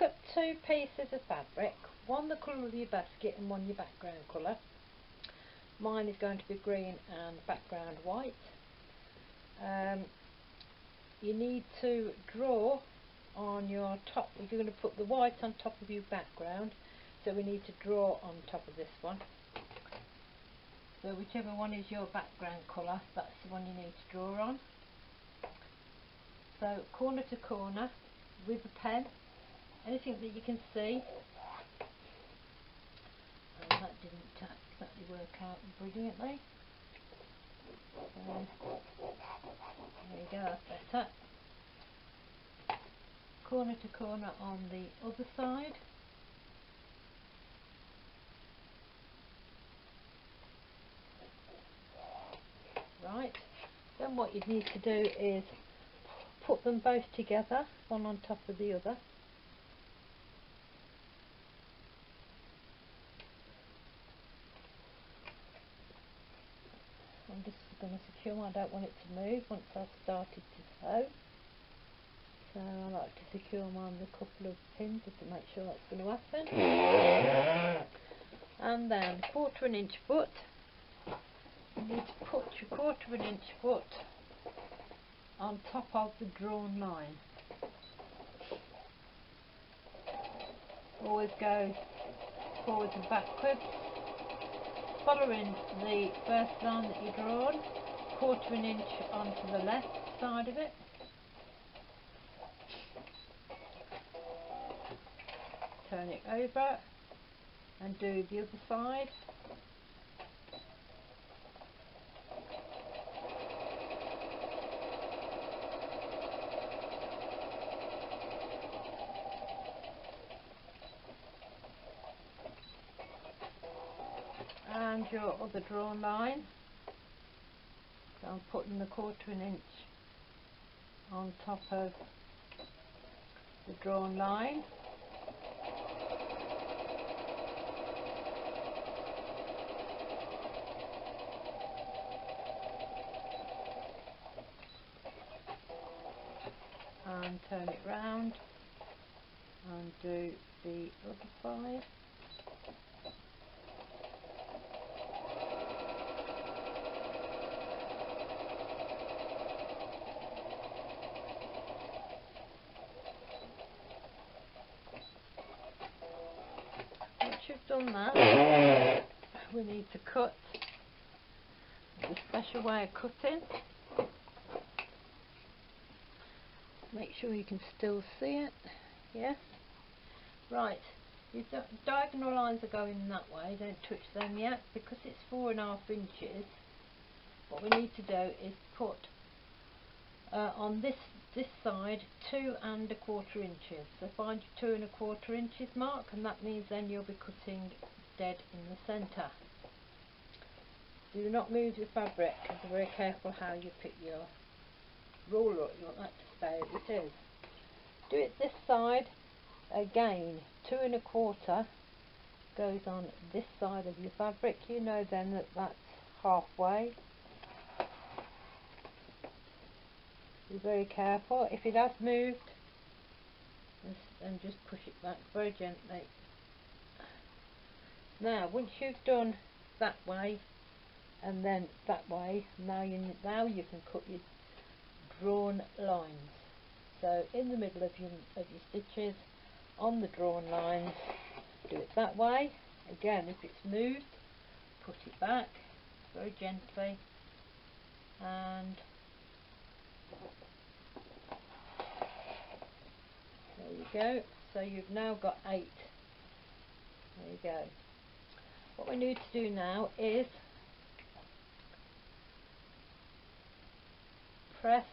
cut two pieces of fabric, one the colour of your basket and one your background colour. Mine is going to be green and background white. You need to draw on your top, if you're going to put the white on top of your background, so we need to draw on top of this one. So whichever one is your background colour, that's the one you need to draw on. So corner to corner with a pen, anything that you can see. And that didn't exactly work out brilliantly. There you go, that's better. Corner to corner on the other side. Right, then what you need to do is put them both together, one on top of the other. I'm just going to secure them. I don't want it to move once I've started to sew. So I like to secure them on a couple of pins just to make sure that's going to happen. And then 1/4 inch foot. You need to put your 1/4 inch foot on top of the drawn line. Always go forwards and backwards, following the first line that you've drawn, 1/4 inch onto the left side of it. Turn it over and do the other side. And your other drawn line. So I'm putting the 1/4 inch on top of the drawn line. And turn it round and do the other side. Once you've done that, we need to cut. There's a special way of cutting. Make sure you can still see it. Yeah. Right. Your diagonal lines are going that way. Don't touch them yet because it's 4.5 inches. What we need to do is put on this side 2 1/4 inches. So find your 2 1/4 inches mark, and that means then you'll be cutting dead in the centre. Do not move your fabric, and be very careful how you pick your ruler up. You want that to stay as it is. Do it this side again. 2 1/4 goes on this side of your fabric. You know then that that's halfway. Be very careful. If it has moved, then just push it back very gently. Now once you've done that way and then that way, now you can cut your drawn lines. So in the middle of your stitches on the drawn lines, do it that way. Again, if it's moved, put it back very gently, and there you go. So you've now got 8. There you go. What we need to do now is press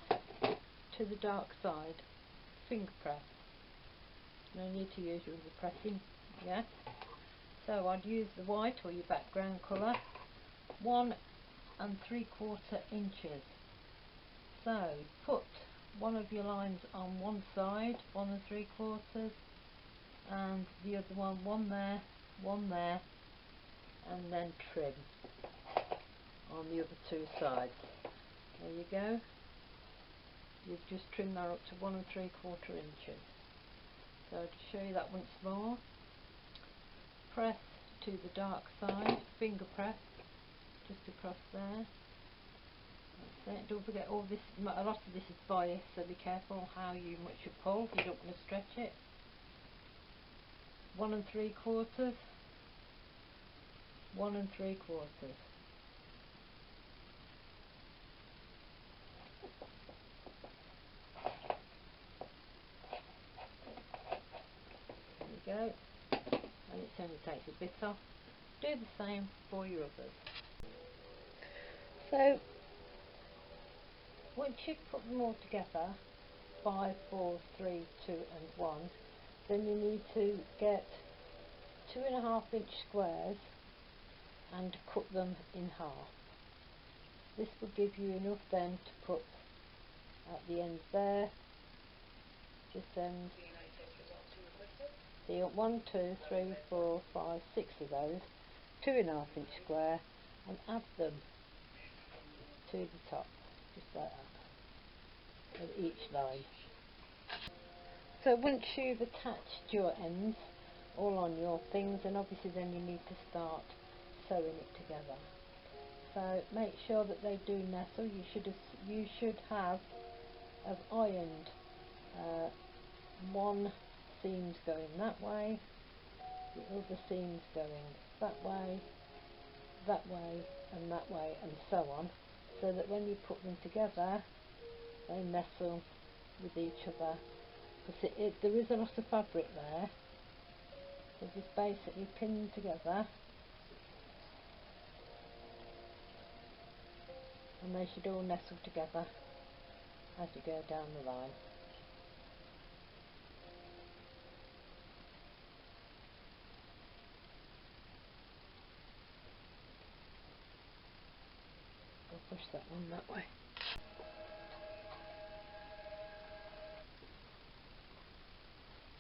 to the dark side, finger press. No need to use your other pressing, yeah. So I'd use the white or your background colour, 1 3/4 inches. So put one of your lines on one side, 1 3/4, and the other one there, and then trim on the other 2 sides. There you go. You've just trimmed that up to 1 3/4 inches. So to show you that once more, press to the dark side, finger press just across there. That's it. Don't forget all this, a lot of this is bias, so be careful how much you pull, you don't want to stretch it. 1 3/4, 1 3/4. There you go, and it only takes a bit off. Do the same for your others. So once you've put them all together, 5, 4, 3, 2 and 1, then you need to get 2.5-inch squares and cut them in half. This will give you enough then to put at the end there, just end. So you want 1, 2, 3, 4, 5, 6 of those, 2.5-inch square, and add them to the top, just like that, of each line. So once you've attached your ends all on your things, and obviously then you need to start sewing it together. So make sure that they do nestle. You should have ironed one seam's going that way, the other seam's going that way, and that way, and so on, so that when you put them together they nestle with each other. Because there is a lot of fabric there, so just basically pin them together and they should all nestle together as you go down the line. I'll push that one that way.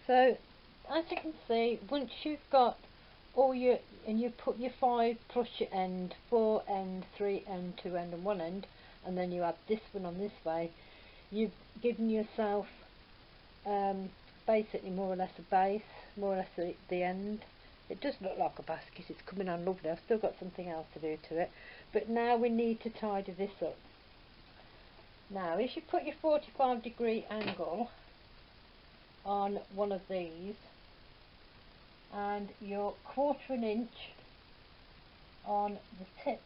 So as you can see, once you've got all your, and you put your 5 plus your end, 4 end, 3 end, 2 end and 1 end, and then you add this one on this way, you've given yourself basically more or less a base, more or less the end. It does look like a basket, it's coming on lovely. I've still got something else to do to it, but now we need to tidy this up. Now if you put your 45-degree angle on one of these and your 1/4 inch on the tips,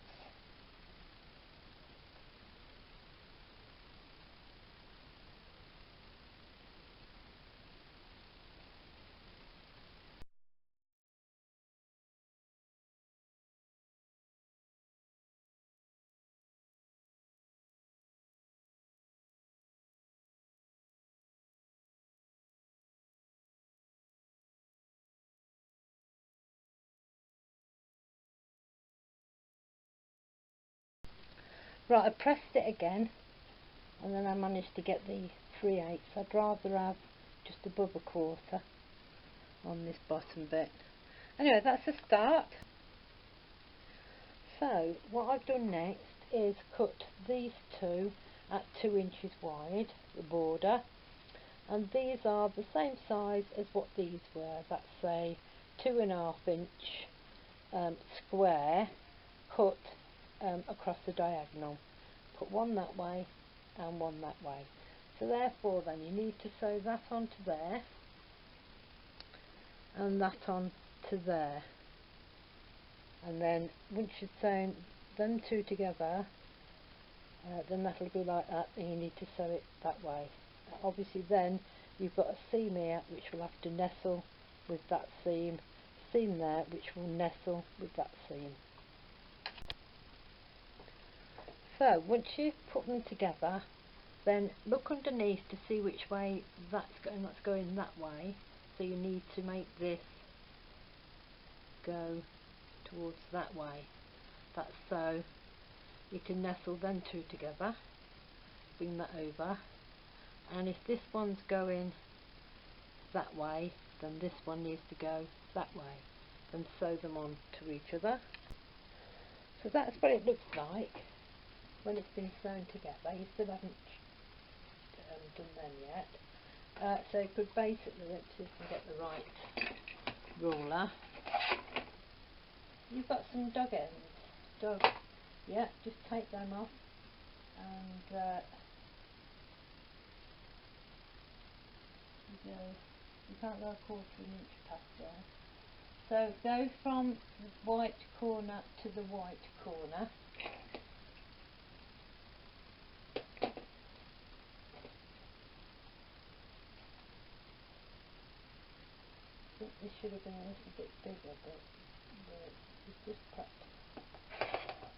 right, I pressed it again and then I managed to get the 3/8. I'd rather have just above 1/4 on this bottom bit. Anyway, that's a start. So what I've done next is cut these two at 2 inches wide, the border, and these are the same size as what these were. That's a 2.5-inch square cut across the diagonal. Put one that way and one that way. So therefore then you need to sew that onto there and that on to there, and then once you've sewn them two together, then that'll be like that, and you need to sew it that way. Obviously then you've got a seam here which will have to nestle with that seam there which will nestle with that seam. So once you've put them together, then look underneath to see which way that's going that way. So you need to make this go towards that way. That's so you can nestle them two together, bring that over, and if this one's going that way, then this one needs to go that way, and sew them on to each other. So that's what it looks like when it's been sewn together. You still haven't done them yet. So you could basically, let's see if I can get the right ruler. You've got some dog ends. Yeah, just take them off and you can't go a quarter of an inch past there. So go from the white corner to the white corner. I think this should have been a little bit bigger, but it's just practice.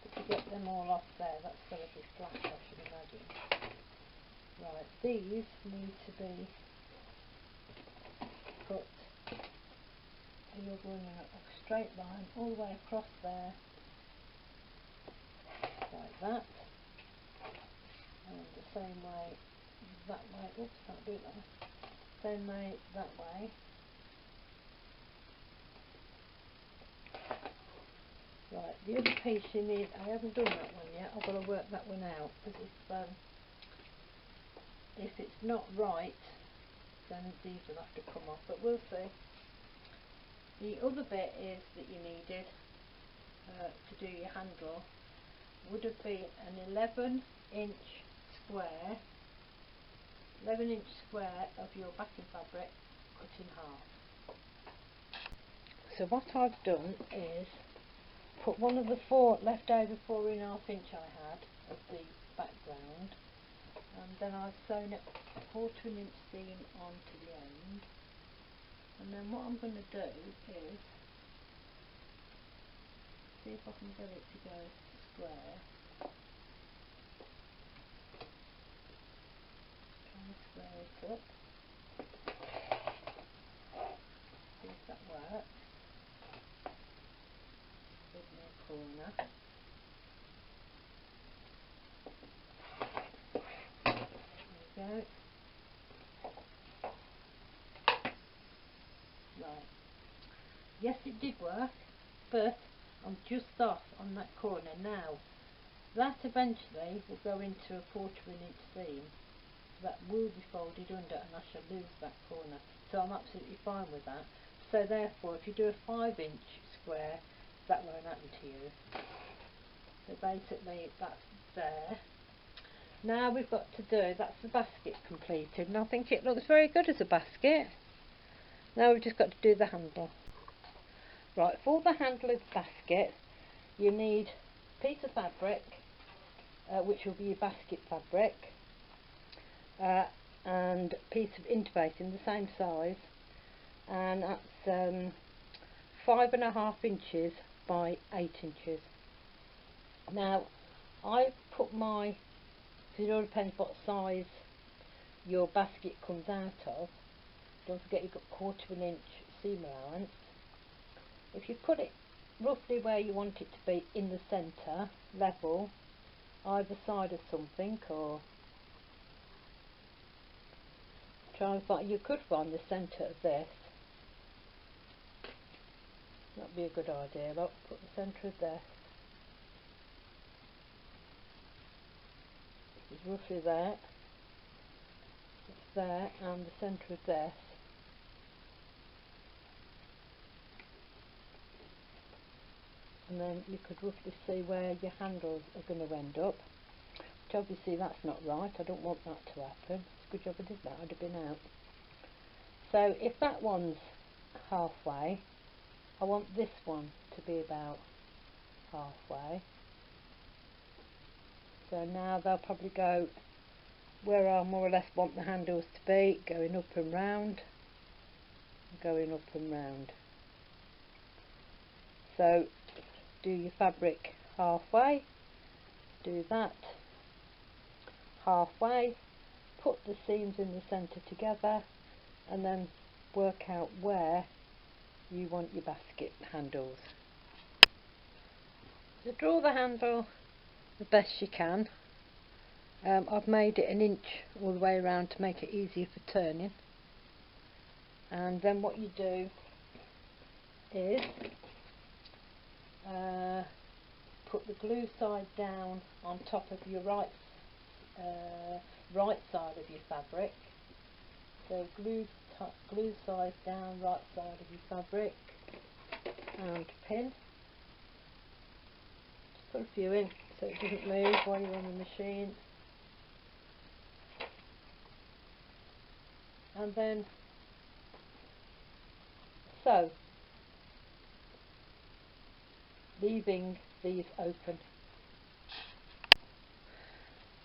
But to get them all off there, that's got to be flat, I should imagine. Right, these need to be cut. You're going in a straight line all the way across there, like that, and the same way that way. Oops, can't do that. Same way that way. Right, the other piece you need, I haven't done that one yet, I've got to work that one out, because if it's not right, then these will have to come off, but we'll see. The other bit is that you needed to do your handle would have been an 11-inch square, 11-inch square of your backing fabric cut in half. So what I've done is put one of the leftover 4.5 inch I had of the background, and then I've sewn a quarter of an inch seam onto the end, and then what I'm going to do is see if I can get it to go square. Try and square it up, see if that works. With my corner. There we go. Right. Yes, it did work, but I'm just off on that corner now. That eventually will go into a quarter of an inch seam. That will be folded under and I shall lose that corner. So I'm absolutely fine with that. So therefore, if you do a 5-inch square, that won't happen to you. So basically that's there. Now we've got to do, that's the basket completed, and I think it looks very good as a basket. Now we've just got to do the handle. Right, for the handle of the basket, you need a piece of fabric, which will be your basket fabric, and a piece of interfacing the same size, and that's 5.5 inches by 8 inches. Now I put my, because it all depends what size your basket comes out of. Don't forget you've got quarter of an inch seam allowance. If you put it roughly where you want it to be in the centre, level, either side of something, or try and find, you could find the centre of this. That'd be a good idea. Look, put the centre of this. It's roughly there. It's there, and the centre of this. And then you could roughly see where your handles are going to end up. Which obviously that's not right. I don't want that to happen. It's a good job I did that. I'd have been out. So if that one's halfway, I want this one to be about halfway. So now they'll probably go where I more or less want the handles to be, going up and round, going up and round. So do your fabric halfway, do that halfway, put the seams in the centre together, and then work out where you want your basket handles. So draw the handle the best you can. I've made it 1 inch all the way around to make it easier for turning, and then what you do is put the glue side down on top of your right side of your fabric, So glue side down, right side of your fabric, and pin. Just put a few in so it doesn't move while you're on the machine. And then sew, leaving these open.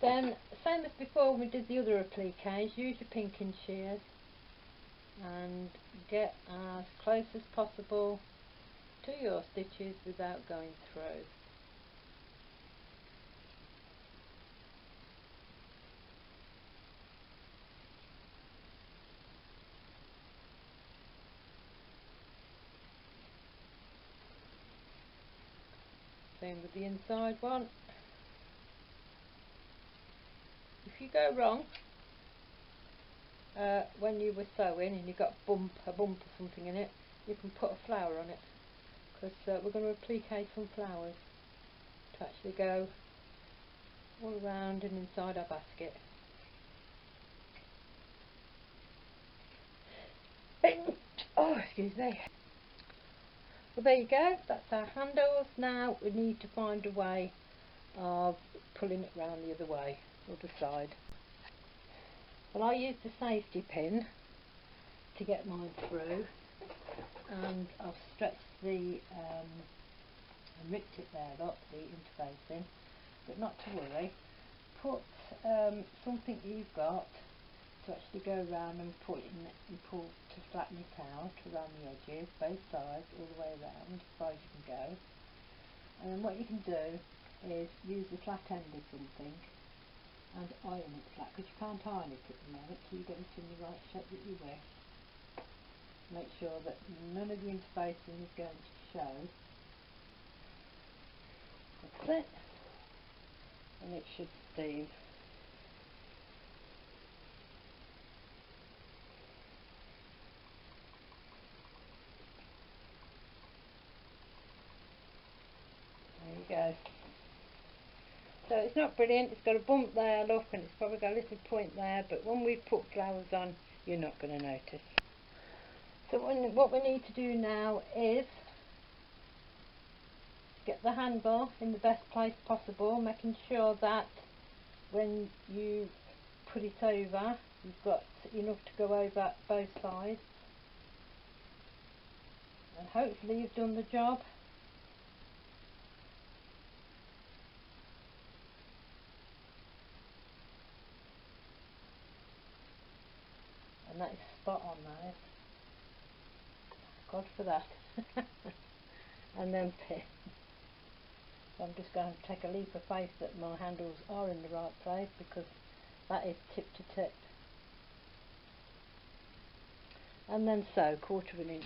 Then, same as before when we did the other appliques, use your pinking shears and get as close as possible to your stitches without going through. Same with the inside one. If you go wrong when you were sewing and you got a bump or something in it, you can put a flower on it, because we're going to applique some flowers to actually go all around and inside our basket. Oh, excuse me. Well, there you go, that's our handles. Now we need to find a way of pulling it round the other way, other side. Well, I used the safety pin to get mine through, and I've stretched the and ripped it there, look, the interface in, but not to worry. Put something you've got to actually go around and pull to flatten it out around the edges, both sides, all the way around as far as you can go. And then what you can do is use a flat end of something and iron it flat, because you can't iron it at the moment till you get it in the right shape that you wish. Make sure that none of the interfacing is going to show. That's it, and it should steam. There you go. So it's not brilliant, it's got a bump there, look, and it's probably got a little point there, but when we put flowers on, you're not going to notice. So what we need to do now is get the handle in the best place possible, making sure that when you put it over, you've got enough to go over both sides, and hopefully you've done the job. And that is spot on, that is. God for that. And then pin. So I'm just going to take a leap of faith that my handles are in the right place, because that is tip to tip. And then sew 1/4 inch.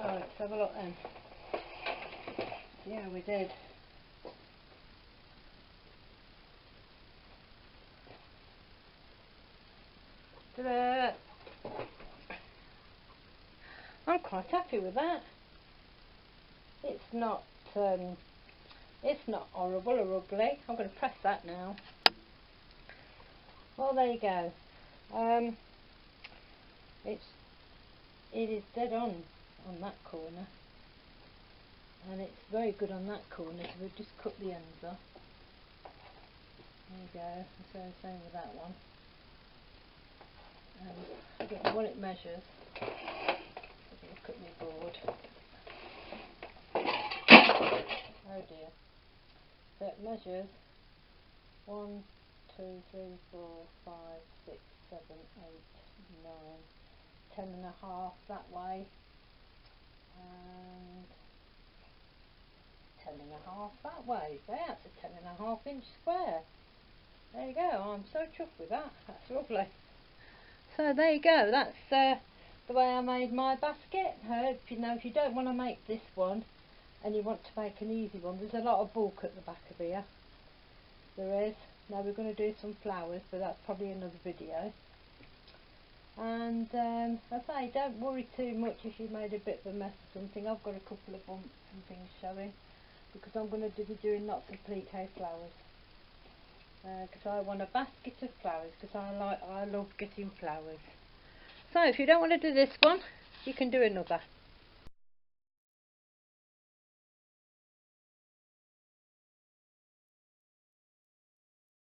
Oh, let's have a look then. Yeah, we did. Ta-da! I'm quite happy with that. It's not horrible or ugly. I'm going to press that now. Well, there you go. It is dead on that corner. and it's very good on that corner, so we'll just cut the ends off. There you go, so same with that one. I don't know what it measures. Look at my board. Oh dear. So it measures 1, 2, 3, 4, 5, 6, 7, 8, 9, 10 and a half that way, and 10 and a half that way. So that's a 10 and a half inch square. There you go. I'm so chuffed with that. That's lovely. So there you go. That's the way I made my basket. If you don't want to make this one and you want to make an easy one, there's a lot of bulk at the back of here. There is. Now we're going to do some flowers, but that's probably another video. And I say, don't worry too much if you made a bit of a mess or something. I've got a couple of bumps and things showing because I'm going to be doing lots of plique flowers. Because I want a basket of flowers, because I love getting flowers. So if you don't want to do this one, you can do another.